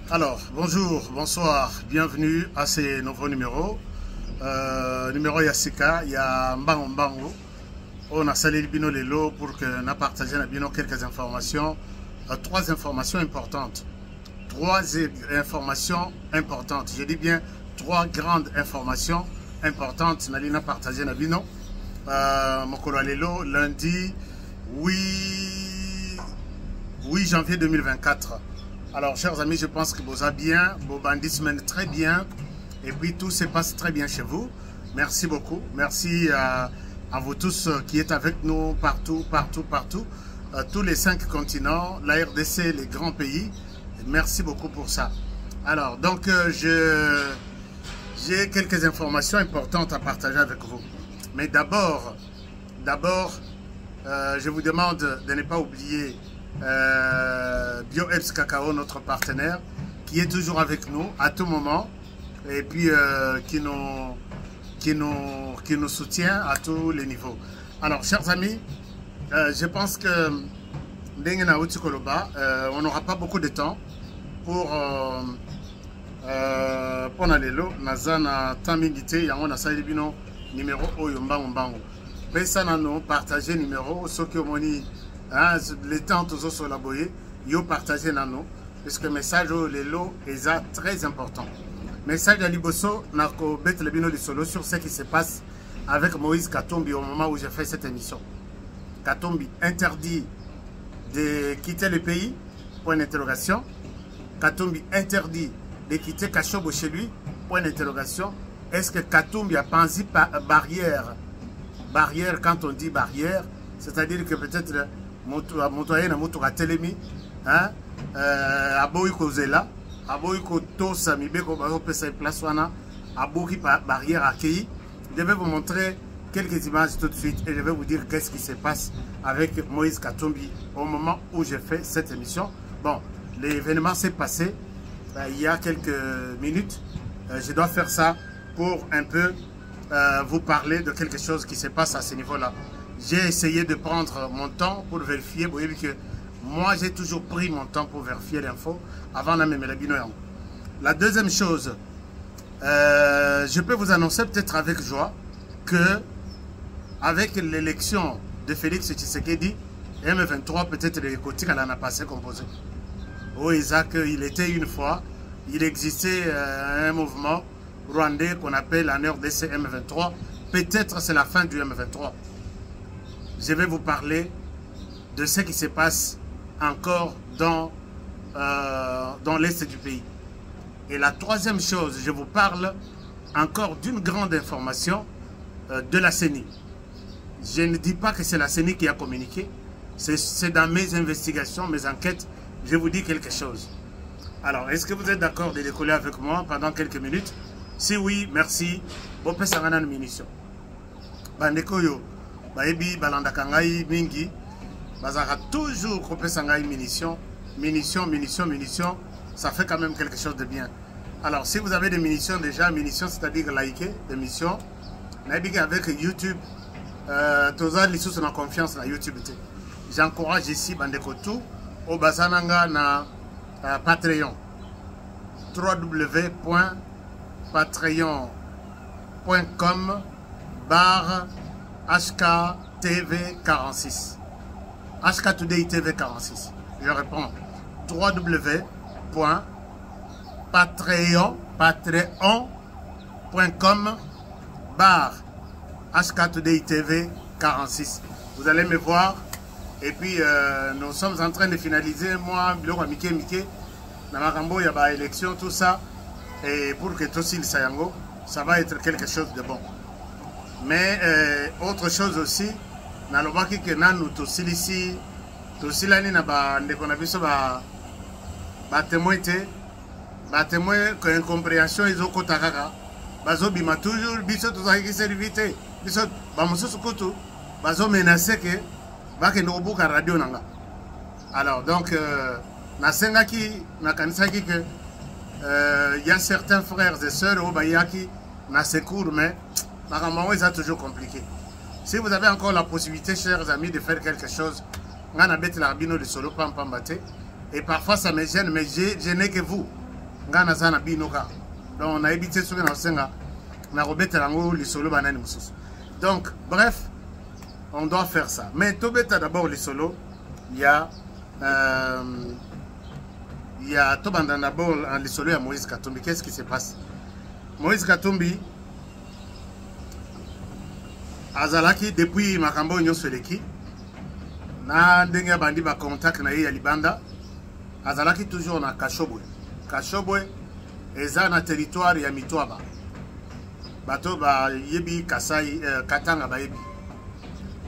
Alors, bonjour, bonsoir, bienvenue à ces nouveaux numéros. Numéro Yassika, il y a Mbango Mbango. On a salé le bino lelo pour que nous partagions quelques informations. Trois informations importantes. Je dis bien trois grandes informations importantes. Nous allons partager na bino. Mokolo lelo, lundi 8 janvier 2024. Alors, chers amis, je pense que vous avez bien, vos bandits se mènent très bien, et puis tout se passe très bien chez vous. Merci beaucoup. Merci à vous tous qui êtes avec nous partout, tous les 5 continents, la RDC, les grands pays. Merci beaucoup pour ça. Alors, donc, j'ai quelques informations importantes à partager avec vous. Mais d'abord, je vous demande de ne pas oublier BioEps Cacao, notre partenaire, qui est toujours avec nous à tout moment et puis qui nous soutient à tous les niveaux. Alors, chers amis, je pense que on n'aura pas beaucoup de temps pour Nalelo, Nazana Tamingité, Yango Nasali Bino, numéro Oyombango Mbango. Pesa nano, partager numéro, ceux qui ont moni. Les temps toujours sur la boye, yo partagez nano, parce que le message les lots est très important. Message à Liboso, nako bet le bino solo sur ce qui se passe avec Moïse Katumbi au moment où j'ai fait cette émission. Katumbi interdit de quitter le pays, point d'interrogation. Katumbi interdit de quitter Kachobo chez lui, point d'interrogation. Est-ce que Katumbi a pensé barrière? Barrière, quand on dit barrière, c'est-à-dire que peut-être motoyen na moto ka telemi hein aboyi kozela aboyi ko tosa mibeko ba pesa place wana aboki barrière accueilli. Je vais vous montrer quelques images tout de suite et je vais vous dire qu'est-ce qui se passe avec Moïse Katumbi au moment où j'ai fait cette émission. Bon, l'événement s'est passé il y a quelques minutes. Je dois faire ça pour un peu vous parler de quelque chose qui se passe à ce niveau-là. J'ai essayé de prendre mon temps pour vérifier. Vous voyez que moi, j'ai toujours pris mon temps pour vérifier l'info avant de me la binoyer. La deuxième chose, je peux vous annoncer peut-être avec joie que avec l'élection de Félix Tshisekedi, M23, peut-être les côtés qu'elle en a passé composé. Oh, Isaac, il était une fois, il existait un mouvement rwandais qu'on appelle en RDC M23. Peut-être c'est la fin du M23. Je vais vous parler de ce qui se passe encore dans l'est du pays. Et la troisième chose, je vous parle encore d'une grande information de la CENI. Je ne dis pas que c'est la CENI qui a communiqué. C'est dans mes investigations, mes enquêtes, je vous dis quelque chose. Alors, est-ce que vous êtes d'accord de décoller avec moi pendant quelques minutes? Si oui, merci. Bon, peut s'en aller munitions. Bandekoyo. Baebi balandaka ngai mingi bazaka toujours kopesa ngai munitions, ça fait quand même quelque chose de bien. Alors si vous avez des munitions déjà, munitions c'est-à-dire liker des missions, nabiga avec YouTube, toza lisusu na confiance na YouTube. J'encourage ici bandeko tout au bazananga na Patreon, www.patreon.com/HKTV46. HK Today TV 46. Je réponds. www.patreon.com/HK Today TV 46. Vous allez me voir. Et puis, nous sommes en train de finaliser. Moi, Biloko Mike, Namakambo, il y a élection, tout ça. Et pour que Tossil Sayango, ça va être quelque chose de bon. Mais autre chose aussi, na lobaki que nanu tosilisi tosilani na ba ndeko na biso ba témoin que incompréhension ezokota kaka bazo bima toujours biso tozaki servite biso ba mususu kutu bazo menacer que ba ke ndobuka radio nanga. Alors donc na sengaki na kanisaki que y a certains frères et sœurs au bayaki na secours mais normalement c'est toujours compliqué. Si vous avez encore la possibilité, chers amis, de faire quelque chose, on a bête l'arbino de solo pampambate, Et parfois ça me gêne, mais je n'ai que vous. Ngana zana binoka. Donc on a évité ce que nous avons donc, bref, on doit faire ça. Mais Tobeta d'abord les solos, il y a Tobanda d'abord les solos à Moïse Katumbi. Qu'est-ce qui se passe? Moïse Katumbi, Azalaki, depuis Makambo Nyoseleki, na denga bandi ba contact na ya Libanda, Azalaki toujours na Kashobwe. Kashobwe, eza na territoire ya Mitwaba. Bato ba yebi Kasai Katanga ba yebi.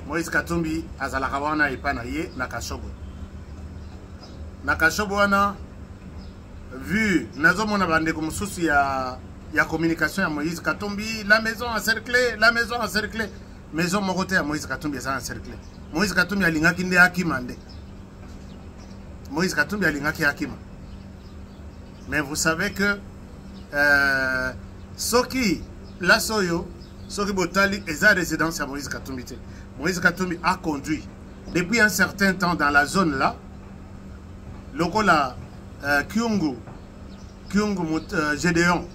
Moïse Katumbi azalaka wana epana ye na Kashobwe. Na Kashobwe wana vu nazomona bandeko mususu ya communication ya Moïse Katumbi, la maison encerclée, maison mokote ya Moïse Katumbi eza encerclée. Moïse Katumbi alingaki nde akima nde. Moïse Katumbi alingaki akima. Mais vous savez que Soki la Soyo, Soki Botali est la résidence à Moïse Katumbi. Moïse Katumbi a conduit depuis un certain temps dans la zone là. Lokola Kyungu Gédéon,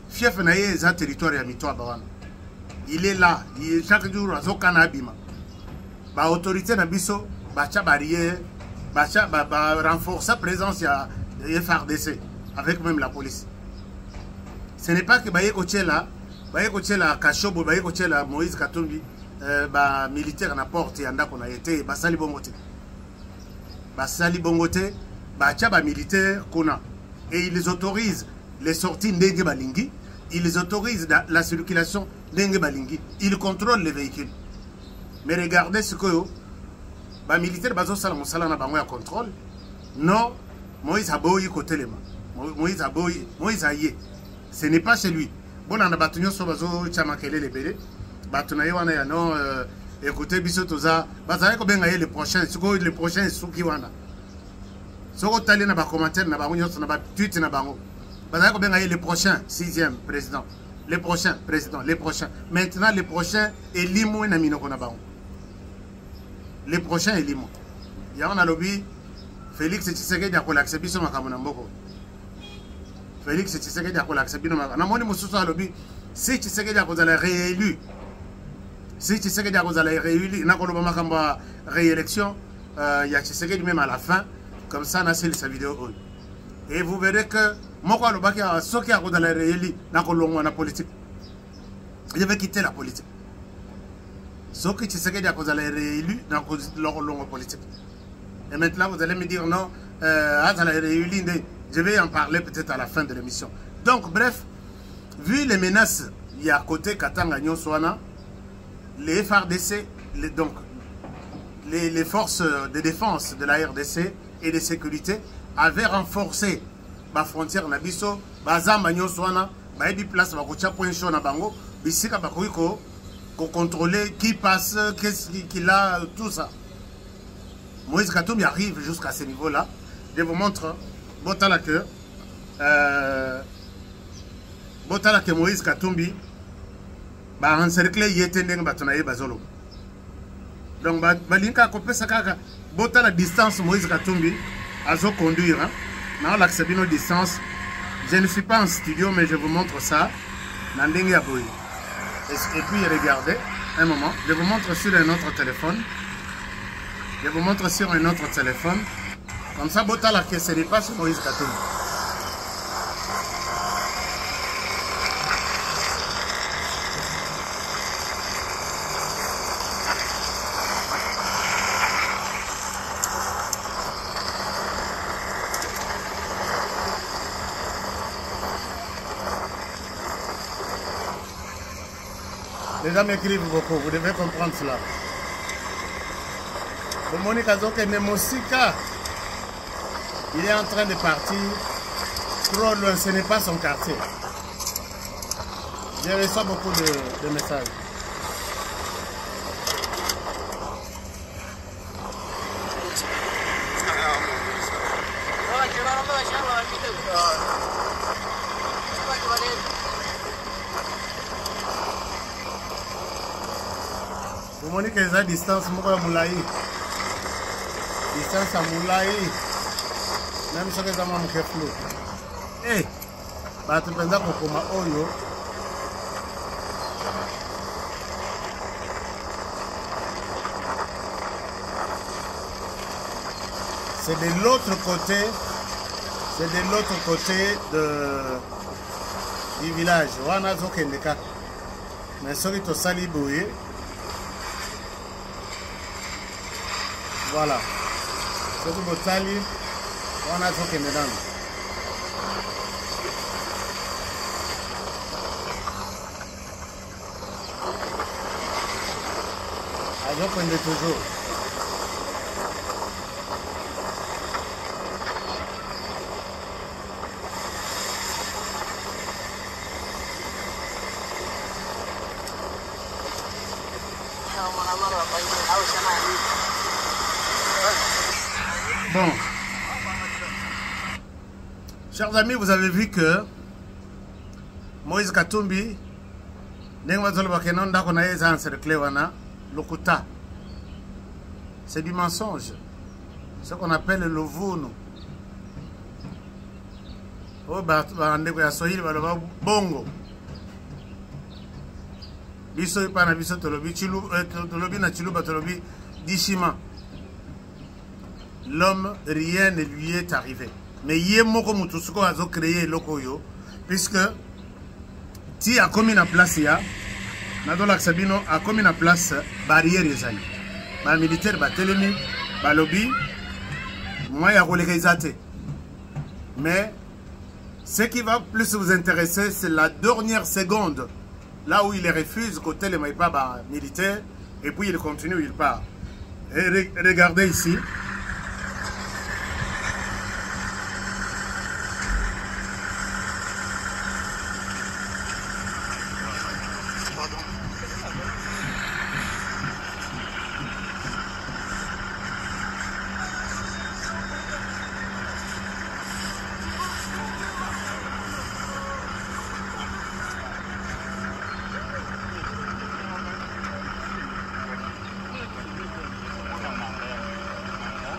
fief naye est un territoire à Mitwaba. Il est là, chaque jour à Zokanabima. Ba autorité na biso, ba cha barrière, ba renforcer sa présence à FRDC avec même la police. Ce n'est pas que Baye Kochela Kashobo, Baye Kochela Moïse Katumbi, militaire na porte et anda qu'on a été, Basali Bongote. Basali Bongote, Bachaba militaire qu'on a. Et ils autorisent les sorties Ndenge Balingi, ils autorisent la circulation Ndenge Balingi, ils contrôlent les véhicules. Mais regardez ce que les militaires Bazo Salamosala na bango ya contrôle. Non, Moïse Aboyi côté les mains. Moïse Aboyi, Moïse Aye. Ce n'est pas chez lui. Bon, on a battu sur Bazo Chamakele les bébés. Batunaye wana ya non, écoutez, Bissotoza. Bazare ko benga les prochains, les prochains Suki wana. Soko tali na ba commentaire na bango nyonso na ba tweet na bango. Bazare ko benga les prochains 6e président. Les prochains présidents, les prochains. Maintenant les prochains Elimo na minoko na bango. Les prochains Elimo. Ya on a lobby Félix Tshisekedi akola accepter makambo na mboko. Félix Tshisekedi akola accepter makambo. Na moni mususu a lobby si Tshisekedi akozala réélu. Si Tshisekedi akozala réélu na koloba makambo réélection ya Tshisekedi même à la fin comme ça na c'est sa vidéo. Et vous verrez que moko alobaki soki akozala réélu na kolongwa na politique. Je vais quitter la politique. Soki Tshisekedi akozala réélu na kolongwa politique. Et maintenant, vous allez me dire non, je vais en parler peut-être à la fin de l'émission. Donc, bref, vu les menaces, il y a à côté Katanga Nyoswana, les FRDC, les forces de défense de la RDC et de sécurité avaient renforcé la frontière Nabiso, Bazamba Nyoswana, Baebi place, Bakocha Point Chaud Nabango, Bissika Bakoiko, pour contrôler qui passe, qu'est-ce qu'il a, tout ça. Moïse Katumbi arrive jusqu'à ce niveau-là. Je vous montre Botala que Moïse Katumbi ba encercler yetendeng batonaye bazolo. Donc balinka kopé sakaka Botala distance Moïse Katumbi azo conduire hein. Na l'accepter nos distance. Je ne suis pas en studio mais je vous montre ça Nandenge Aboy. Et puis regardez un moment, je vous montre sur un autre téléphone. Je vous montre sur un autre téléphone. Comme ça, Botala que ce n'est pas sur Moïse Katumbi. Les gens m'écrivent beaucoup, vous devez comprendre cela. Monique Azoke Nemosika, il est en train de partir trop loin, ce n'est pas son quartier. Je reçois beaucoup de messages. Monique est à distance, Moulaï. Distance à Moulaï. même soki eza mwa moke flou bato mpenza kokoma oyo c'est de l'autre côté, c'est de l'autre côté du village. Wana zokende kaka. Mais soki tosali boye. Voilà. Soki botali wana zokende nano. Azokende toujours. Bon, chers amis, vous avez vu que Moïse Katumbi, c'est du mensonge, ce qu'on appelle le vono. Bongo. Biso ipana biso tolobi tolobi na chiluba tolobi dishima. L'homme, rien ne lui est arrivé. Mais yemoko mutusuko azo créé lokoyo puisque ti a commis na place ya nadola Sabino a commis na place barrière ezali. Ba militaire ba telemi ba lobby moi ya kolekizate. Mais ce qui va plus vous intéresser c'est la dernière seconde. Là où il refuse côté les maïbaba militaires et puis il continue, il part. Et regardez ici.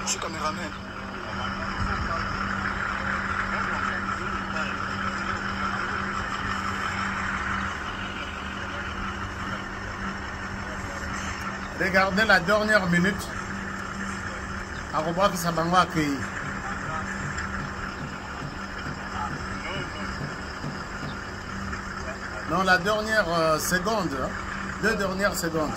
Je suis caméraman. Regardez la dernière minute. À revoir que ça va accueillir. Non, la dernière seconde. 2 dernières secondes.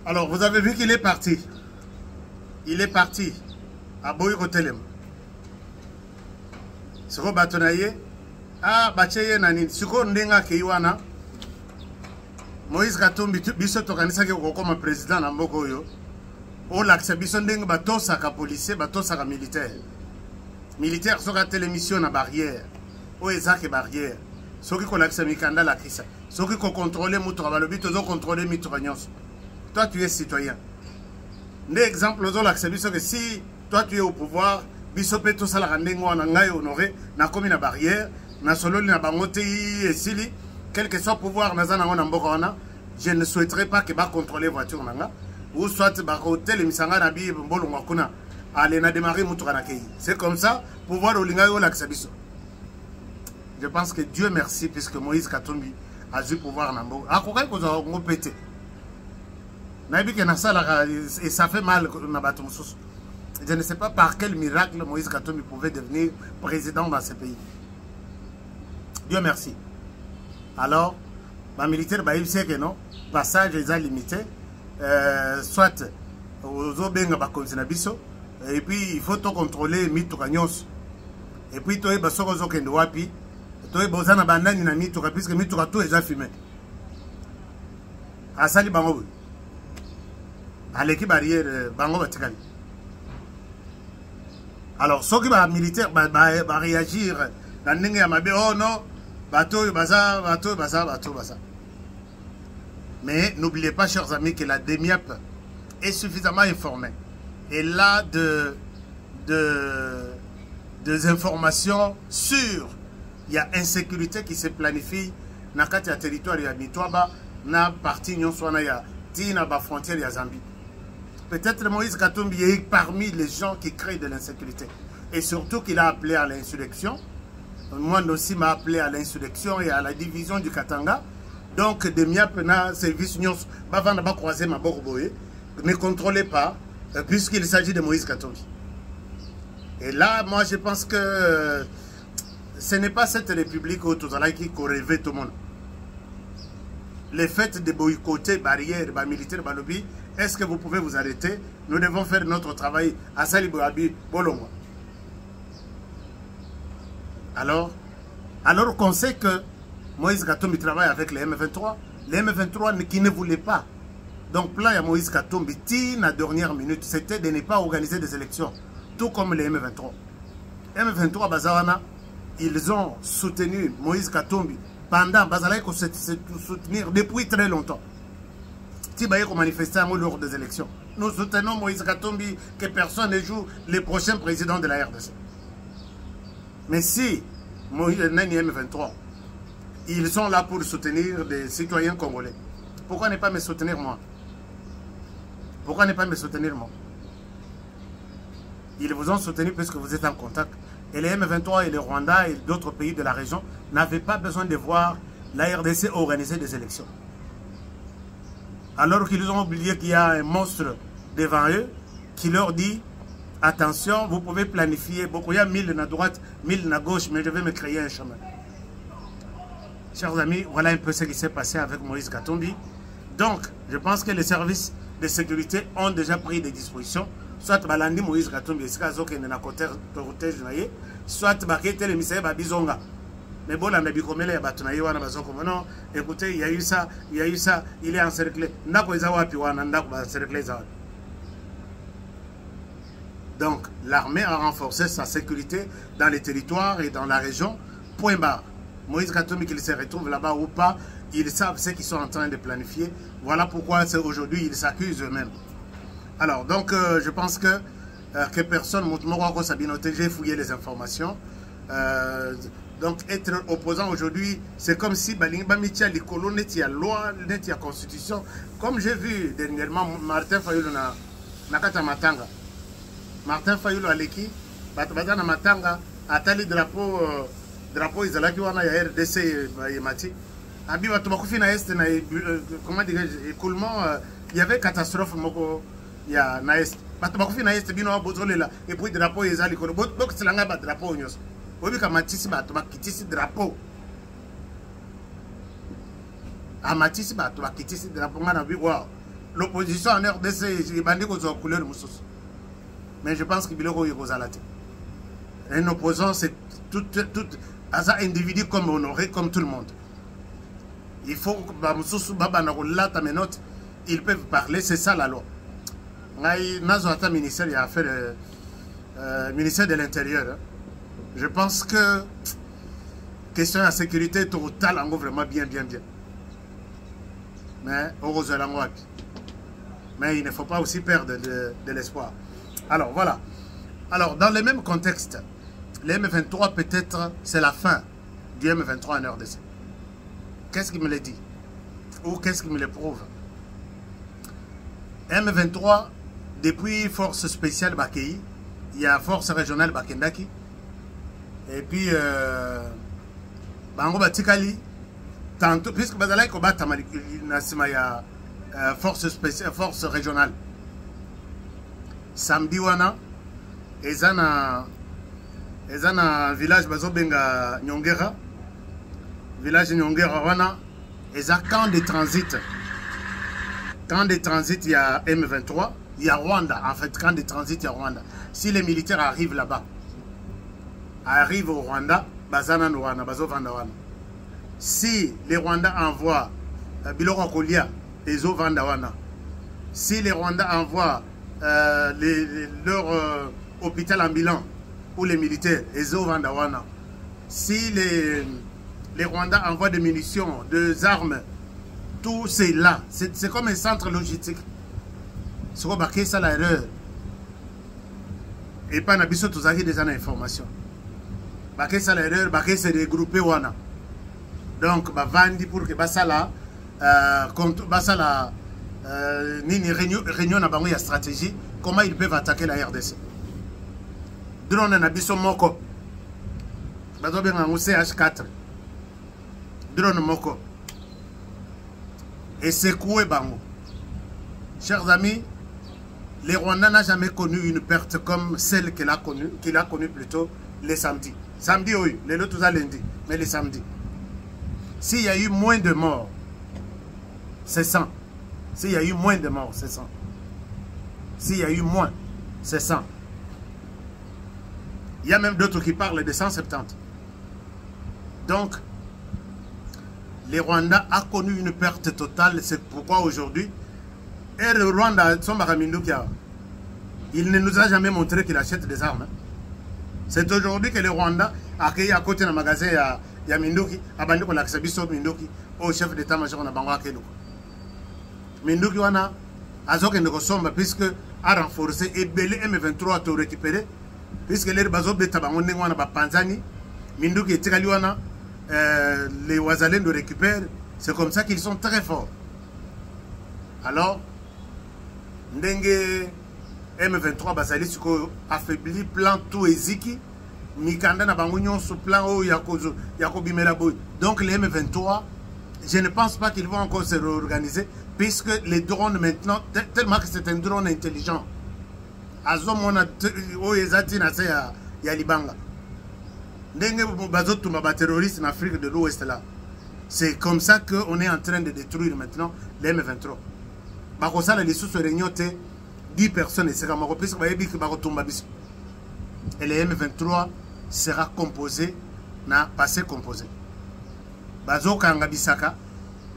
Alors, vous avez vu qu'il est parti. Il est parti à Boykotelem. Siko batonaye. Ah, bacheye nani. Siko ndenga keiwana. Moïse Katumbi biso tokanisa ke kokoma président na mboko yo. O laksa biso ndenga batosa ka policier, batosa ka militaire. Militaire soka télémission na barrière. O ezake barrière. Soki ko laksa mikanda la kisa. Soki ko contrôler muto balobi tozo contrôler mito nyonso. Toi, tu es citoyen. L'exemple, que si toi, tu es au pouvoir, bisope tout ça, la honoré, na commis la barrière, na solo na bangote et sili, quel que soit le pouvoir, je ne souhaiterais pas que va contrôler la voiture, ou soit hôtel et misanga na bi mbolo ngakuna, aller na démarrer mutukanakei. C'est comme ça, pouvoir au lingayo l'accebiso. Je pense que Dieu merci, puisque Moïse Katumbi a eu pouvoir na mboko. A quoi qu'on a pété. Et ça fait mal. Je ne sais pas par quel miracle Moïse Katumbi pouvait devenir président dans ce pays. Dieu merci. Alors, les militaires, ils savent que non, passage est limité. Soit aux Obenga, et puis il faut tout contrôler Mitoukanyon. Et puis, tu es Basoko Kendoapi, tu es Bozana Bandani na Mitouka, puisque Mitouka tout est déjà fumé. Asali Bango. À l'équipe barrière, Bango Batikali. Alors, ceux qui sont militaires vont réagir dans le Yamabe, oh non, bateau, baza. Mais n'oubliez pas, chers amis, que la DEMIAP est suffisamment informée. Elle a des informations sûres. Il y a insécurité qui se planifie dans le territoire de Mitwaba, dans la partie de la frontière de Zambie. Peut-être Moïse Katumbi est parmi les gens qui créent de l'insécurité. Et surtout qu'il a appelé à l'insurrection. Moi aussi m'a appelé à l'insurrection et à la division du Katanga. Donc, DEMIAP na service nyons, bavanda ba croiser ma borboye, ne contrôlez pas, puisqu'il s'agit de Moïse Katumbi. Et là, moi, je pense que ce n'est pas cette république où tout ça qui rêvait tout le monde. Le fait de boycotter barrières, militaires, lobby, est-ce que vous pouvez vous arrêter? Nous devons faire notre travail à Saliboabi, Bolongo. Alors qu'on sait que Moïse Katumbi travaille avec les M23, les M23 qui ne voulaient pas. Donc, plan à Moïse Katumbi, la dernière minute, c'était de ne pas organiser des élections, tout comme les M23. M23 Bazawana, ils ont soutenu Moïse Katumbi pendant Bazalaï qu'on se soutenir depuis très longtemps. Tibaï qu'on manifestait lors des élections. Nous soutenons Moïse Katumbi, que personne ne joue le prochain président de la RDC. Mais si Moïse M23, ils sont là pour soutenir des citoyens congolais, pourquoi ne pas me soutenir moi? Pourquoi ne pas me soutenir moi? Ils vous ont soutenu puisque vous êtes en contact. Et les M23 et le Rwanda et d'autres pays de la région n'avaient pas besoin de voir la RDC organiser des élections. Alors qu'ils ont oublié qu'il y a un monstre devant eux qui leur dit attention, vous pouvez planifier. Beaucoup, il y a 1000 à droite, 1000 à gauche, mais je vais me créer un chemin. Chers amis, voilà un peu ce qui s'est passé avec Moïse Katumbi. Donc, je pense que les services de sécurité ont déjà pris des dispositions. Soit Balandi Moïse Katumbi, soit Bakete le Missaï Babizonga. Mais bon, on a bikomele ya batunayi wana bazoko non, écoutez, il y a eu ça, il est encerclé. Ndako ezawapi wana ndako ba encerclé zawapi. Donc, l'armée a renforcé sa sécurité dans les territoires et dans la région. Point barre. Moïse Katumbi, qu'il se retrouve là-bas ou pas, ils savent ce qu'ils sont en train de planifier. Voilà pourquoi aujourd'hui, ils s'accusent eux-mêmes. Alors, donc, je pense que personne, j'ai fouillé les informations. Donc, être opposant aujourd'hui, c'est comme si Bamitia, les colons, il y a loi, il y a constitution. Comme j'ai vu dernièrement, Martin Fayoulou na Matanga. Martin Fayoulou a l'équipe, Batana Matanga, a tali drapeau Izalaki wana ya RDC Mati. Abi Batubakufi na Est, comment dirais-je, écoulement, il y avait catastrophe moko ya na Est. Batubakufi na Est, bino bozolela, et puis drapeau Izali kono. Bok selanga ba drapeau nyos. Obi kamatisi batubakitisi drapeau. Amatisi batubakitisi drapeau ngana bi wow. L'opposition en RDC, bandi ko zo couleur mususu. Mais je pense que biloko yokozalate. Un opposant, c'est tout un individu comme honoré, comme tout le monde. Il faut que ils peuvent parler, c'est ça la loi. Nazo ministère il a fait le ministère de l'Intérieur. Je pense que question de la sécurité totale en vraiment bien. Mais heureusement, mais il ne faut pas aussi perdre de l'espoir. Alors voilà. Alors dans le même contexte, les M23 peut-être c'est la fin du M23 en RDC. Qu'est-ce qui me le dit? Ou qu'est-ce qui me le prouve? M23, depuis force spéciale Bakei, il y a force régionale Bakendaki. Et puis, Bango Batikali, tantôt, puisque Bazalaï Kobata, il y a force spéciale, force régionale. Samedi wana, ezana village bazobenga Nyongera, village Nyongera wana, eza camp de transit. Camp de transit, il y a M23, il y a Rwanda, en fait, camp de transit, il y a Rwanda. Si les militaires arrivent là-bas, arrivent au Rwanda, bazana Rwanda, bazo vanda wana. Si les Rwandais envoient Biloko Kolia, les eaux vanda wana. Si les Rwandais envoient leur hôpital ambulant ou les militaires, si les Rwandais envoient des munitions, des armes, tout c'est là. C'est comme un centre logistique. C'est comme ça l'erreur. Et pas n'abisso tous des informations. Baké ça l'erreur, baké c'est regroupé wana. Donc ba vandi pour que basala basala nini réunion na bango ya stratégie, comment ils peuvent attaquer la RDC. Drone na biso moko. Bazo benga ngo CH4. Drone moko. Et secoué bango. Chers amis, les Rwandais n'ont jamais connu une perte comme celle qu'il a connue plutôt les samedis. Samedi, oui, les autres lundi, mais les samedis. S'il y a eu moins de morts, c'est 100. S'il y a eu moins de morts, c'est 100. S'il y a eu moins, c'est 100. Il y a même d'autres qui parlent de 170. Donc, les Rwandais ont connu une perte totale. C'est pourquoi aujourd'hui, et le Rwanda, il ne nous a jamais montré qu'il achète des armes. C'est aujourd'hui que le Rwanda a accueilli à côté d'un magasin il y a Minduki, a bandu pour l'accès Minduki au chef d'état-major de Bangwa Kenou. Minduki wana a zoké de Kosomba puisque a renforcé et belé M23 à tout récupérer puisque les bazob de Tabangon wana ba Panzani, Minduki et Tigaliwana, les Ouazalens le récupèrent. C'est comme ça qu'ils sont très forts. Alors, Ndenge M23 basali suko affaibli plan tout eziki mikanda na bango nyonso plan o yako bimela boy. Donc les M23, je ne pense pas qu'ils vont encore se réorganiser puisque les drones maintenant tellement que c'est un drone intelligent. Azomona o ezati na se ya libanga. Ndenge bazotumba ba terroristes en Afrique de l'Ouest là. C'est comme ça qu'on est en train de détruire maintenant les M23. Bakosala les sous réunion 10 personnes et c'est comme et le M23 sera composé na passé composé. Bazo kanga bisaka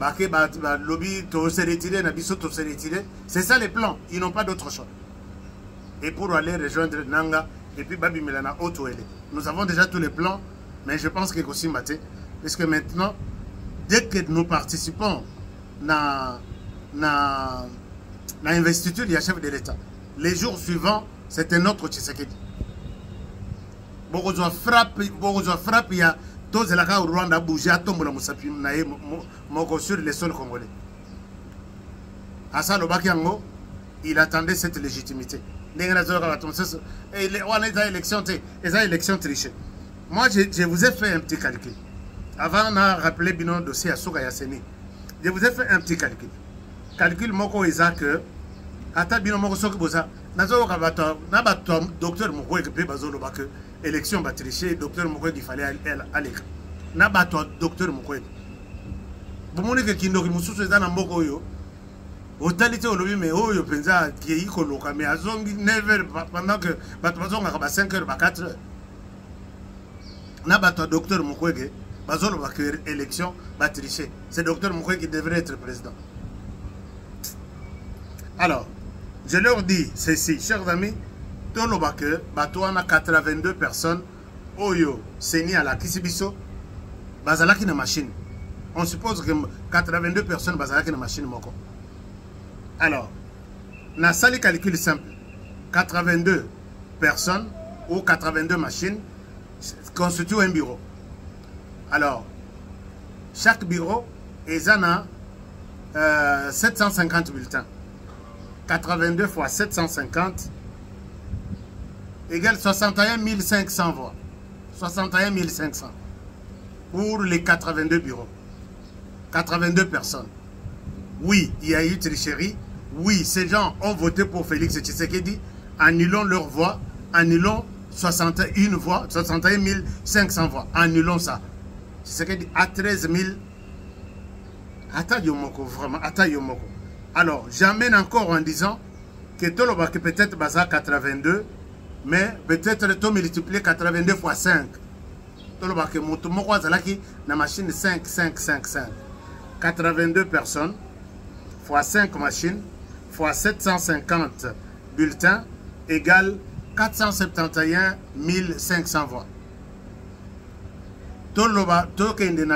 bake ba lobby to se retirer na biso to se retirer, c'est ça les plans, ils n'ont pas d'autre choix. Et pour aller rejoindre Nanga et puis Babi Milana Otoele. Nous avons déjà tous les plans, mais je pense que aussi maté parce que maintenant dès que nous participons na l'investiture du chef de l'État. Les jours suivants, c'est un autre Tshisekedi. Beaucoup de frappe, il y a tous les gens au Rwanda bougé à tomber sur les sols congolais. Assa Lobakiango, il attendait cette légitimité. Et les élections trichées. Moi, je vous ai fait un petit calcul. Avant, on a rappelé le dossier à Souga Yasseni. Je vous ai fait un petit calcul. Calcul moko eza que ata bino moko soki boza nazo ka bato na bato docteur moko ke pe bazolo ba que élection ba tricher docteur moko il fallait aller na bato docteur moko bomoni ke kindo ki mususu eza na moko yo otalité olobi mais oyo penza ki iko loka mais azongi 9h pendant que bato bazonga ka ba 5h ba 4h na bato docteur moko ke bazolo ba que élection ba tricher c'est docteur moko qui devrait être président. Alors, je leur dis ceci, chers amis, tout le bac, batouana 82 personnes, oyo, seni à la kisibiso, bazalaki na machine. On suppose que 82 personnes bazalaki na machine moko. Alors, na sali calcul simple, 82 personnes ou 82 machines constituent un bureau. Alors, chaque bureau est en 750 bulletins. 82 fois 750 égale 61 500 voix. 61 500 pour les 82 bureaux. 82 personnes. Oui, il y a eu tricherie. Oui, ces gens ont voté pour Félix Tshisekedi. Annulons leur voix. Annulons 61 voix, 61 500 voix. Annulons ça. Tshisekedi a 13 000. Attends, Yomoko, vraiment. Attends, Yomoko. Alors, j'amène encore en disant que peut-être Baza 82, mais peut-être le multiplié 82 fois 5. La machine 5, 5, 5, 5. 82 personnes fois 5 machines fois 750 bulletins égale 471 500 voix. Toloba, tokende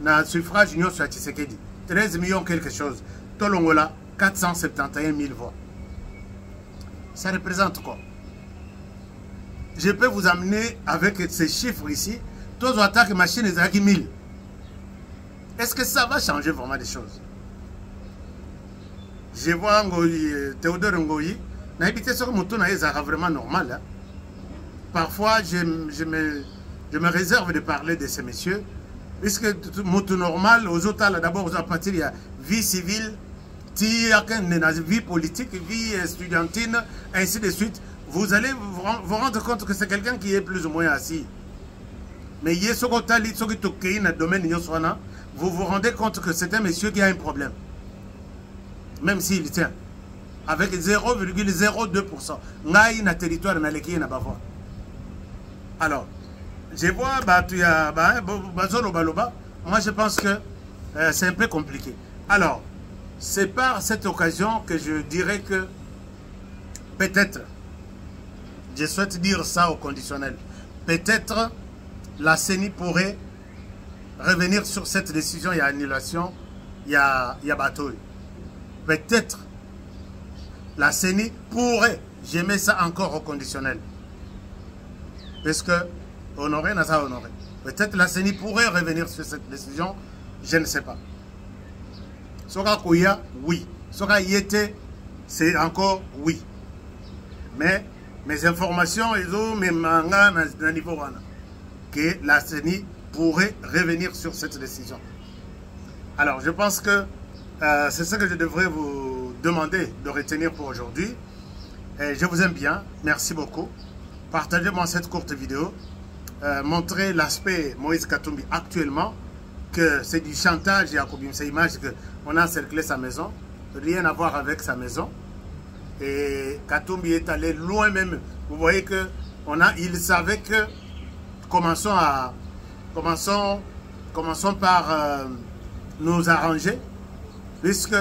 na suffrage union sur Tshisekedi. 13 millions quelque chose. Tolongola, 471 000 voix. Ça représente quoi? Je peux vous amener avec ces chiffres ici. Tous les attaques machines, ils ont 1000. Est-ce que ça va changer vraiment des choses? Je vois Théodore Ngoyi. N'habitez sur mon tour, c'est vraiment normal. Hein? Parfois, je me réserve de parler de ces messieurs. Puisque mon tour normal, aux autres, d'abord, à partir de la vie civile, vie politique, vie estudiantine, ainsi de suite. Vous allez vous rendre compte que c'est quelqu'un qui est plus ou moins assis. Mais vous vous rendez compte que c'est un monsieur qui a un problème. Même s'il tient. Avec 0,02%. Alors, je vois, moi je pense que c'est un peu compliqué. Alors, c'est par cette occasion que je dirais que peut-être, je souhaite dire ça au conditionnel, peut-être la CENI pourrait revenir sur cette décision, il y a annulation, il y a bateau. Peut-être la CENI pourrait, je mets ça encore au conditionnel. Parce que honoré, n'a pas honoré. Peut-être la CENI pourrait revenir sur cette décision, je ne sais pas. Soka Kouya, oui. Soka Yete, c'est encore oui. Mais mes informations, ils ont mes mangas dans le niveau que la CENI pourrait revenir sur cette décision. Alors, je pense que c'est ce que je devrais vous demander de retenir pour aujourd'hui. Je vous aime bien. Merci beaucoup. Partagez-moi cette courte vidéo. Montrez l'aspect Moïse Katumbi actuellement, que c'est du chantage et à cette image qu'on a encerclé sa maison. Rien à voir avec sa maison. Et Katumbi est allé loin même. Vous voyez que il savait que commençons par nous arranger, puisque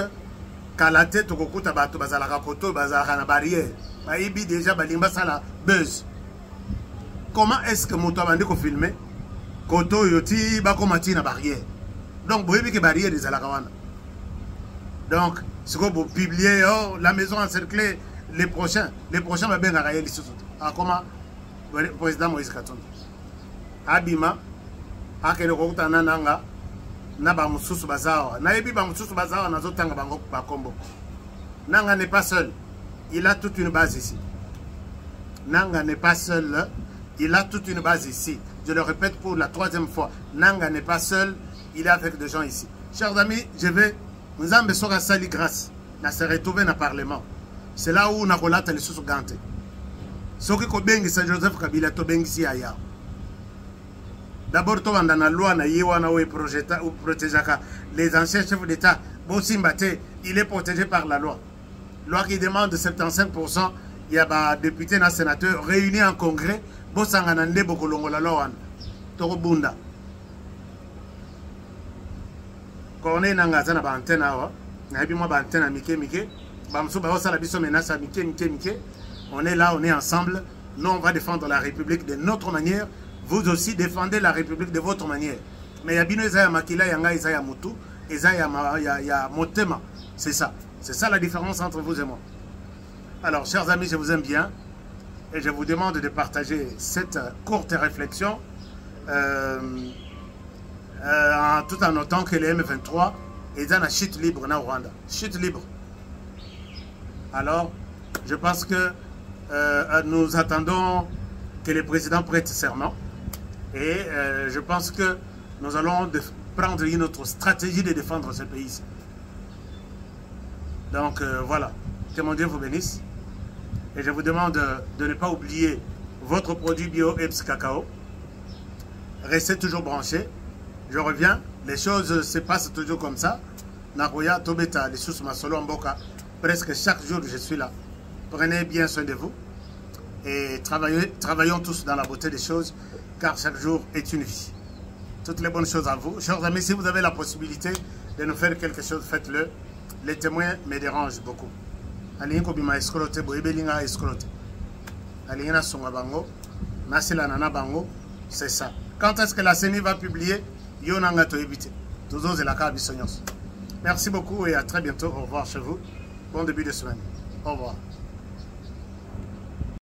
qu'à la tête au coco tabato bazala koto bazala na barrière. Baibi déjà balimba ça la buzz. Comment est-ce que moto bandi ko filmer koto yoti bako mati na barrière. Donc boyebi que barrière des alakawana. Donc ce que vous publiez, oh, la maison encerclée, les prochains va bien arrailler les sous. Ah, comment le président Moïse Katumbi Abima akele kokuta nanga na ba mususu bazawa na yebi ba mususu bazawa nazotanga bango bakombo. Nanga n'est pas seul, il a toute une base ici. Nanga n'est pas seul, il a toute une base ici. Je le répète pour la 3e fois, Nanga n'est pas seul, il est avec des gens ici. Chers amis, je vais nous en besoin sali grâce na se retrouver dans le parlement. C'est là où on a relaté les sous ganté. Ce qui kobengi sa Joseph Kabila to bengi si aya. D'abord, dans la loi, les anciens chefs d'État, il est protégé par la loi. Loi qui demande 75%, il y a des députés et sénateurs réunis en congrès, Bosanganande Bokolongo la loi. Torobunda. Quand on est dans la antenne, on est là, on est ensemble. Nous, on va défendre la République de notre manière. Vous aussi défendez la République de votre manière. Mais il y a Bino Isaiah Makila, Yanga Isaiah Moutou, Isaiah Motema. C'est ça. C'est ça la différence entre vous et moi. Alors, chers amis, je vous aime bien. Et je vous demande de partager cette courte réflexion. Tout en notant que les M23 est dans la chute libre au Rwanda. Chute libre. Alors, je pense que nous attendons que le président prête serment. Et je pense que nous allons prendre une autre stratégie de défendre ce pays. Donc voilà, que mon Dieu vous bénisse. Et je vous demande de ne pas oublier votre produit bio EBS Cacao. Restez toujours branchés. Je reviens, les choses se passent toujours comme ça. Nakoya, Tobeta, les sous Masolo Mboka. Presque chaque jour je suis là. Prenez bien soin de vous. Et travaillons tous dans la beauté des choses, car chaque jour est une vie. Toutes les bonnes choses à vous. Chers amis, si vous avez la possibilité de nous faire quelque chose, faites-le. Les témoins me dérangent beaucoup. Alingena Songa Bango, Nasila Nana Bango, c'est ça. Quand est-ce que la CENI va publier? Yonanga to éviter. Toujours c'est la carte Bissognos. Merci beaucoup et à très bientôt. Au revoir chez vous. Bon début de semaine. Au revoir.